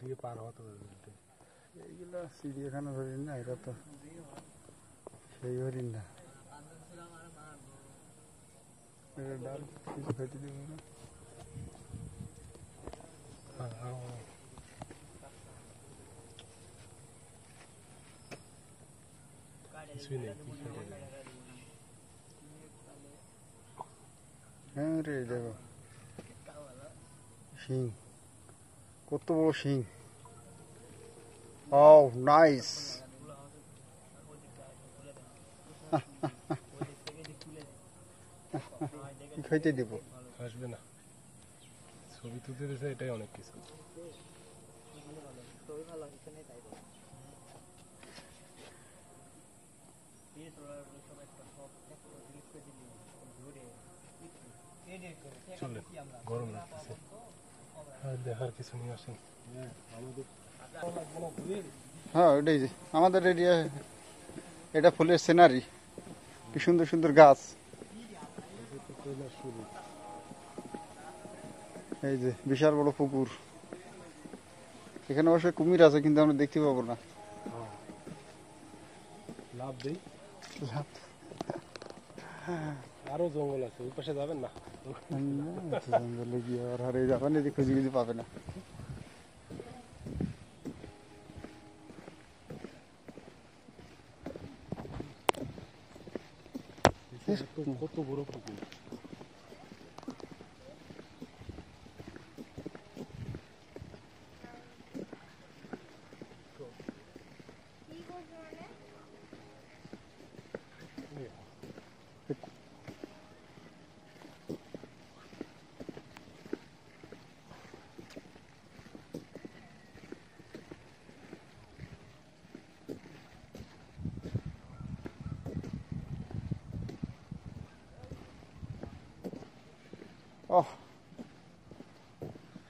দিয়ে পার হতে পারবে। এইগুলা চিড়িয়াখানা হরিণ না, এটা তো সেই হরিণ না। এটা ডাল কিছু খেতে দেবো না। কিছুই নেই, হ্যাঁ রে, দেখো শিং, কত বড় শিং। Oh, nice. কি খাইতে দিব? আসবে না, ছবি তুলতে দিয়েছে, এটাই অনেক কিছু। চলেন, গরম লাগতেছে, দেখার কিছু নিয়ে আসেন। হ্যাঁ, ওইটাই যে আমাদের এরিয়া, এটা ফুলের সিনারি, কি সুন্দর সুন্দর গাছ। এই যে বিশাল বড় পুকুর, এখানে অবশ্যই কুমির আছে, কিন্তু আমরা দেখতে পাবো না। লাভ দেই, আরো জঙ্গল আছে, ওই পাশে যাবেন না? জঙ্গলে গিয়ে আর হারিয়ে যাবেন, এদিকে খুঁজে খুঁজে পাবে না। কত বড় পুকুর!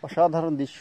অসাধারণ দৃশ্য।